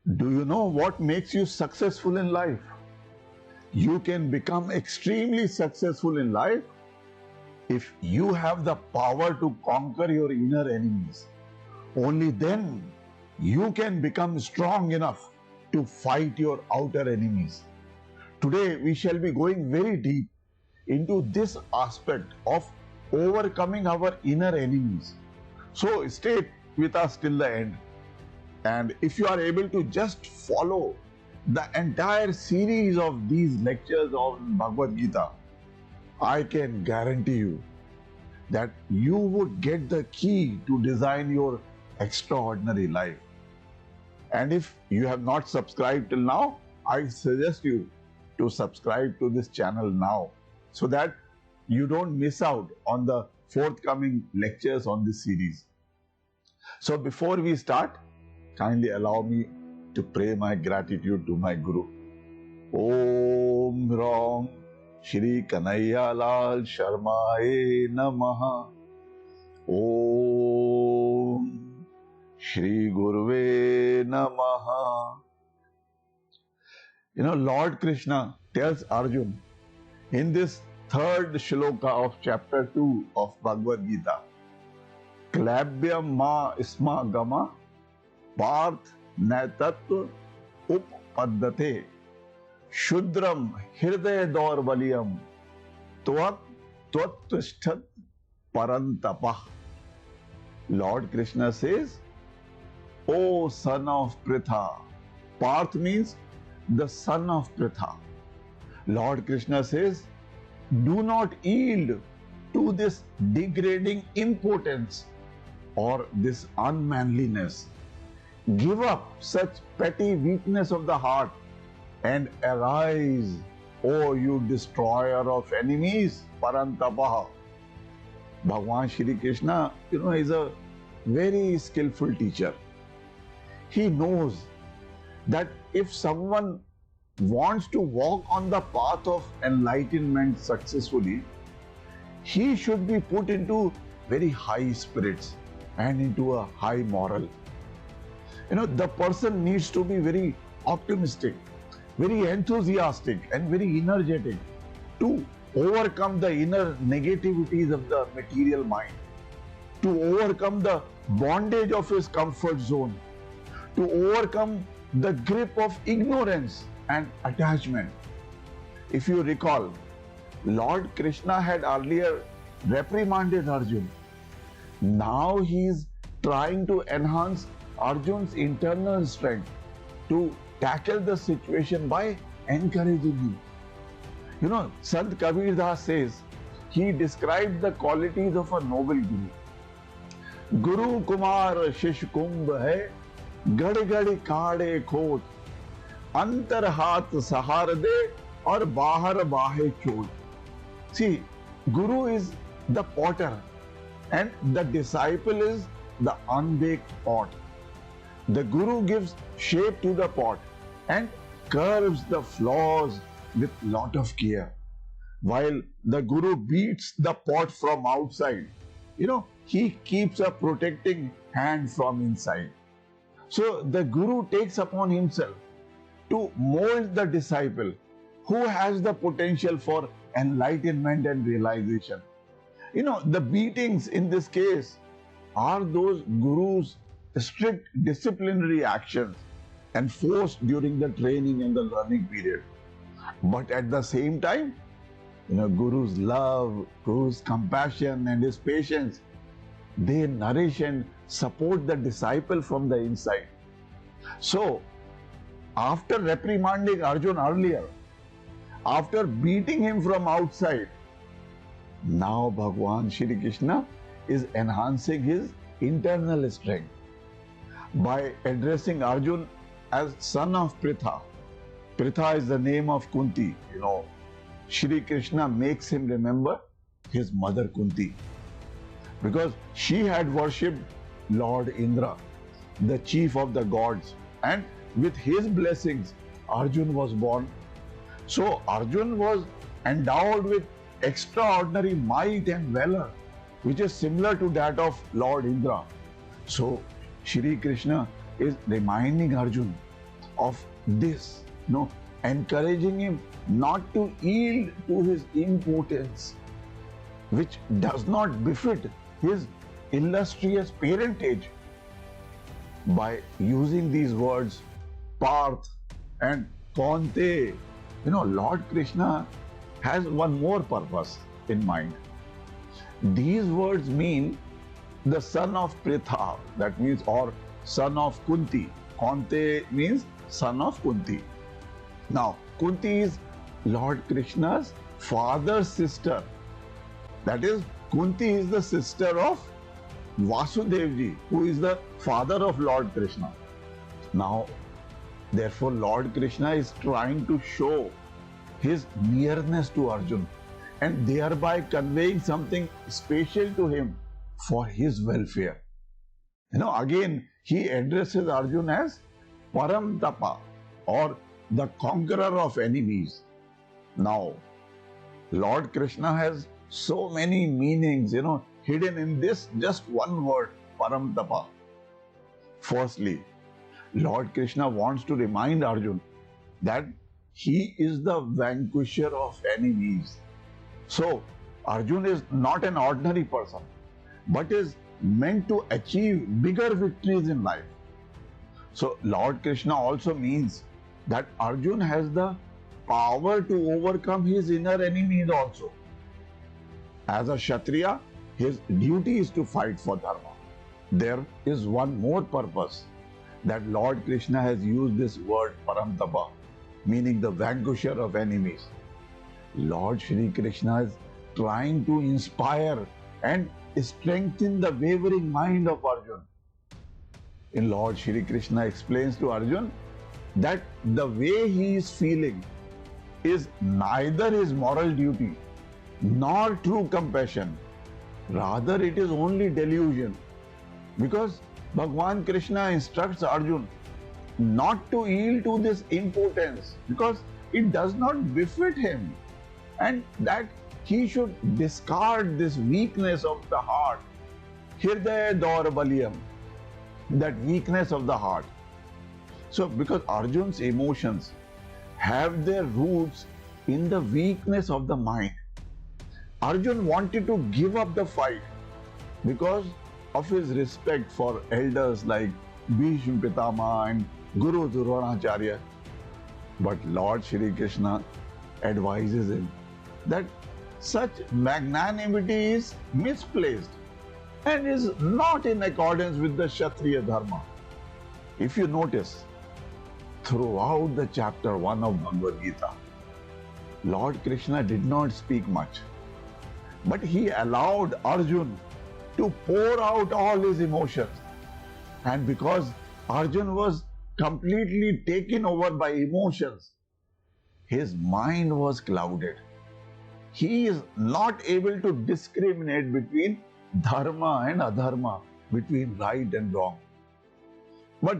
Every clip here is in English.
Do you know what makes you successful in life? You can become extremely successful in life if you have the power to conquer your inner enemies. Only then you can become strong enough to fight your outer enemies. Today we shall be going very deep into this aspect of overcoming our inner enemies. So stay with us till the end. And if you are able to just follow the entire series of these lectures on Bhagavad Gita, I can guarantee you that you would get the key to design your extraordinary life. And if you have not subscribed till now, I suggest you to subscribe to this channel now so that you don't miss out on the forthcoming lectures on this series. So before we start, kindly allow me to pray my gratitude to my Guru. Om Ram Shri Kanhaiya Lal Sharmaye Namaha. Om Shri Guruve Namaha. Lord Krishna tells Arjuna in this third shloka of chapter 2 of Bhagavad Gita, Klabhyam ma isma gama Parth naitatva upaddate Shudram Hirdaya Daurbalyam Tvat Tvatvishtat Parantapa. Lord Krishna says, O son of Pritha. Parth means the son of Pritha. Lord Krishna says, do not yield to this degrading impotence or this unmanliness. Give up such petty weakness of the heart and arise, O you destroyer of enemies, Parantapaha. Bhagwan Shri Krishna, is a very skillful teacher. He knows that if someone wants to walk on the path of enlightenment successfully, he should be put into very high spirits and into a high moral. The person needs to be very optimistic, very enthusiastic and very energetic to overcome the inner negativities of the material mind, to overcome the bondage of his comfort zone, to overcome the grip of ignorance and attachment. If you recall, Lord Krishna had earlier reprimanded Arjuna. Now he is trying to enhance Arjuna's internal strength to tackle the situation by encouraging him. Sant Kabir Das says, he described the qualities of a noble Guru. Guru Kumar Shish Kumbh hai, gadi gadi kaade khot, antar haath sahar de aur bahar baahe chot. See, Guru is the potter and the disciple is the unbaked pot. The Guru gives shape to the pot and curves the flaws with lot of care. While the Guru beats the pot from outside, he keeps a protecting hand from inside. So the Guru takes upon himself to mold the disciple who has the potential for enlightenment and realization. The beatings in this case are those Guru's strict disciplinary actions enforced during the training and the learning period. But at the same time, Guru's love, Guru's compassion and his patience, they nourish and support the disciple from the inside. So, after reprimanding Arjuna earlier, after beating him from outside, now Bhagwan Shri Krishna is enhancing his internal strength by addressing Arjuna as son of Pritha. Pritha is the name of Kunti. Shri Krishna makes him remember his mother Kunti, because she had worshipped Lord Indra, the chief of the gods, and with his blessings Arjuna was born. So Arjuna was endowed with extraordinary might and valor, which is similar to that of Lord Indra. So Shri Krishna is reminding Arjuna of this, encouraging him not to yield to his impotence, which does not befit his illustrious parentage. By using these words, Parth and Kaunte, Lord Krishna has one more purpose in mind. These words mean the son of Pritha, that means, or son of Kunti. Kaunte means son of Kunti. Now, Kunti is Lord Krishna's father's sister. That is, Kunti is the sister of Vasudevji, who is the father of Lord Krishna. Now, therefore, Lord Krishna is trying to show his nearness to Arjuna and thereby conveying something special to him for his welfare. Again, he addresses Arjuna as Param Tapa, or the conqueror of enemies. Now, Lord Krishna has so many meanings, hidden in this just one word, Param Tapa. Firstly, Lord Krishna wants to remind Arjuna that he is the vanquisher of enemies. So, Arjuna is not an ordinary person, but is meant to achieve bigger victories in life. So, Lord Krishna also means that Arjuna has the power to overcome his inner enemies also. As a Kshatriya, his duty is to fight for Dharma. There is one more purpose, that Lord Krishna has used this word Paramtapa, meaning the vanquisher of enemies. Lord Shri Krishna is trying to inspire and strengthen the wavering mind of Arjuna. In Lord Shri Krishna explains to Arjuna that the way he is feeling is neither his moral duty nor true compassion. Rather, it is only delusion. Because Bhagwan Krishna instructs Arjuna not to yield to this impotence, because it does not befit him, and that he should discard this weakness of the heart, Hirdaya Daurabalyam, that weakness of the heart. So, because Arjuna's emotions have their roots in the weakness of the mind, Arjuna wanted to give up the fight because of his respect for elders like Bhishma Pitama and Guru Dronacharya. But Lord Shri Krishna advises him that such magnanimity is misplaced and is not in accordance with the Kshatriya Dharma. If you notice, throughout the chapter 1 of Bhagavad Gita, Lord Krishna did not speak much, but he allowed Arjuna to pour out all his emotions. And because Arjuna was completely taken over by emotions, his mind was clouded. He is not able to discriminate between dharma and adharma, between right and wrong. But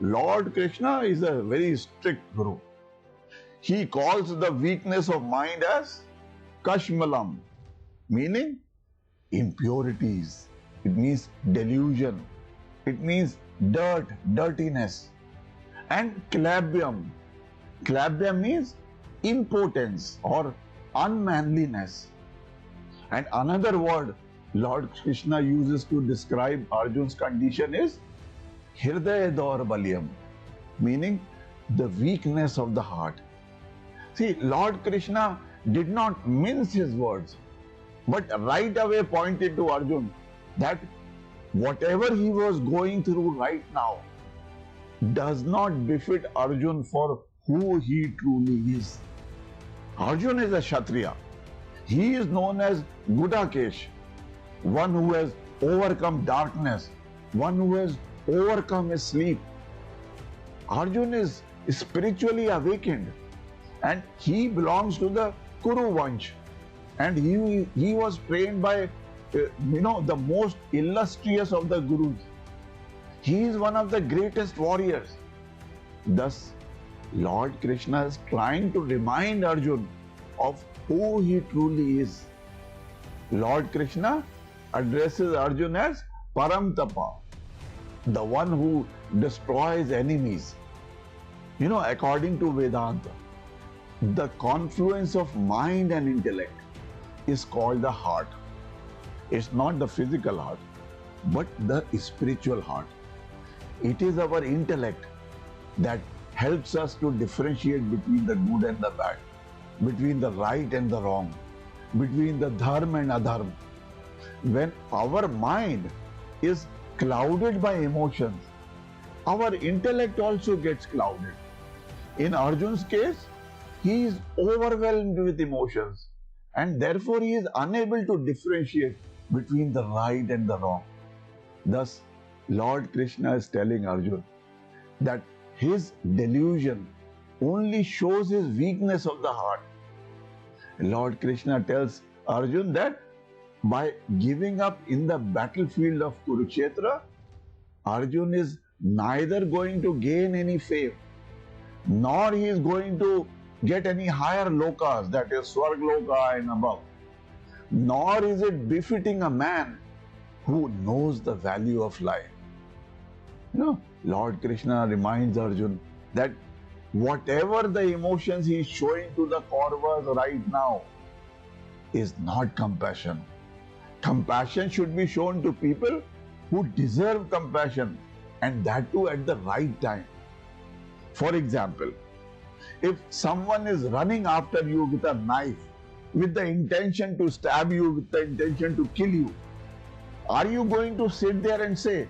Lord Krishna is a very strict Guru. He calls the weakness of mind as Kaśmalam, meaning impurities. It means delusion. It means dirt, dirtiness. And Klabyam. Klabyam means impotence or unmanliness. And another word Lord Krishna uses to describe Arjuna's condition is Hirdaya Daurabalyam, meaning the weakness of the heart. See, Lord Krishna did not mince his words, but right away pointed to Arjuna that whatever he was going through right now does not befit Arjuna for who he truly is. Arjuna is a Kshatriya. He is known as Gudakesha, one who has overcome darkness, one who has overcome his sleep. Arjuna is spiritually awakened, and he belongs to the Kuru Vanch, and he was trained by the most illustrious of the Gurus. He is one of the greatest warriors. Thus, Lord Krishna is trying to remind Arjuna of who he truly is. Lord Krishna addresses Arjuna as Param Tapa, the one who destroys enemies. According to Vedanta, the confluence of mind and intellect is called the heart. It's not the physical heart, but the spiritual heart. It is our intellect that helps us to differentiate between the good and the bad, between the right and the wrong, between the dharma and adharma. When our mind is clouded by emotions, our intellect also gets clouded. In Arjun's case, he is overwhelmed with emotions and therefore he is unable to differentiate between the right and the wrong. Thus, Lord Krishna is telling Arjun that his delusion only shows his weakness of the heart. Lord Krishna tells Arjun that by giving up in the battlefield of Kurukshetra, Arjun is neither going to gain any fame, nor he is going to get any higher lokas, that is Swargloka and above, nor is it befitting a man who knows the value of life. Lord Krishna reminds Arjun that whatever the emotions he is showing to the Kauravas right now is not compassion. Compassion should be shown to people who deserve compassion, and that too at the right time. For example, if someone is running after you with a knife, with the intention to stab you, with the intention to kill you, are you going to sit there and say,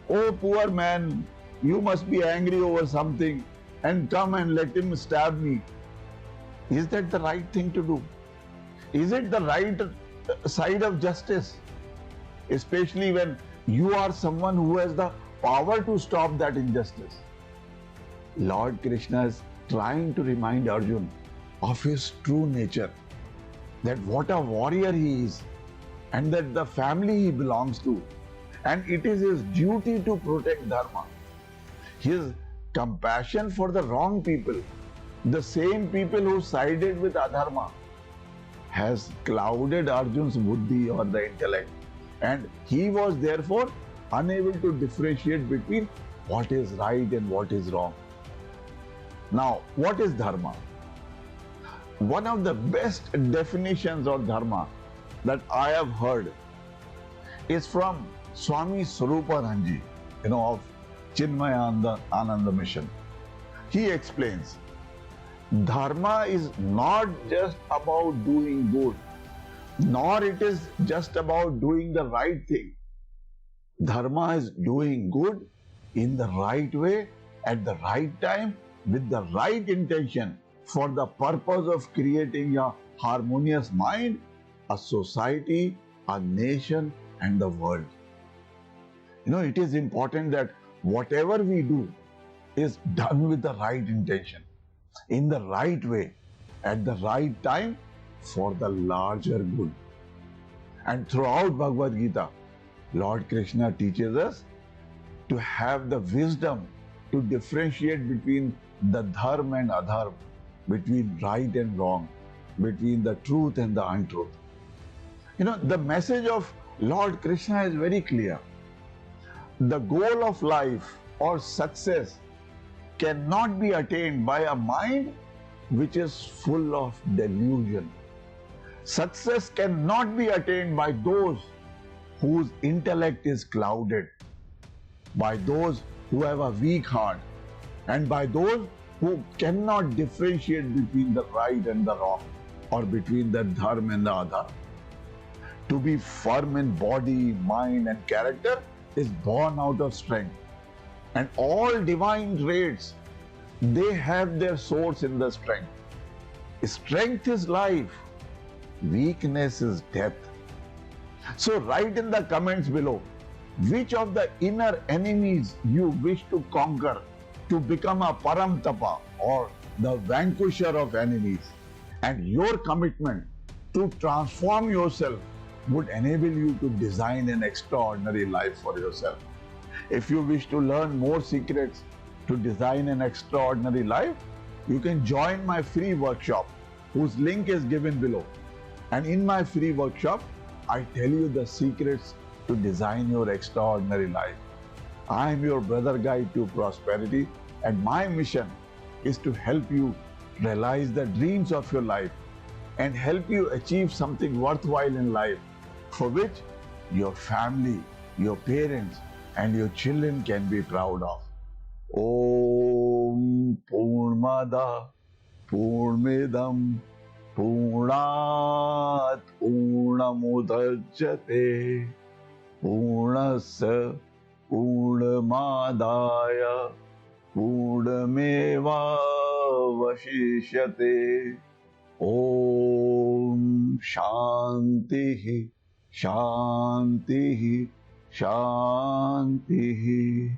"Oh, poor man, you must be angry over something and come and let him stab me"? Is that the right thing to do? Is it the right side of justice? Especially when you are someone who has the power to stop that injustice. Lord Krishna is trying to remind Arjun of his true nature, that what a warrior he is, and that the family he belongs to, and it is his duty to protect dharma. His compassion for the wrong people, the same people who sided with adharma, has clouded Arjun's buddhi or the intellect, and he was therefore unable to differentiate between what is right and what is wrong. Now, what is dharma? One of the best definitions of dharma that I have heard is from Swami Swarupananji, of Chinmaya Ananda Mission. He explains, dharma is not just about doing good, nor it is just about doing the right thing. Dharma is doing good in the right way, at the right time, with the right intention, for the purpose of creating a harmonious mind, a society, a nation, and the world. It is important that whatever we do is done with the right intention, in the right way, at the right time, for the larger good. And throughout Bhagavad Gita, Lord Krishna teaches us to have the wisdom to differentiate between the dharma and adharma, between right and wrong, between the truth and the untruth. The message of Lord Krishna is very clear. The goal of life or success cannot be attained by a mind which is full of delusion. Success cannot be attained by those whose intellect is clouded, by those who have a weak heart, and by those who cannot differentiate between the right and the wrong, or between the dharma and the adharma. To be firm in body, mind, and character is born out of strength. And all divine traits, they have their source in the strength. Strength is life, weakness is death. So write in the comments below which of the inner enemies you wish to conquer to become a param tapa, or the vanquisher of enemies. And your commitment to transform yourself would enable you to design an extraordinary life for yourself. If you wish to learn more secrets to design an extraordinary life, you can join my free workshop, whose link is given below. And in my free workshop, I tell you the secrets to design your extraordinary life. I am your brother guide to prosperity, and my mission is to help you realize the dreams of your life and help you achieve something worthwhile in life for which your family, your parents, and your children can be proud of. Om Purnamada Purnamidam Purnat Purnamudachyate Purnasya Purnamadaya Purnameva Vashishyate. Om Shanti Shanti Shanti.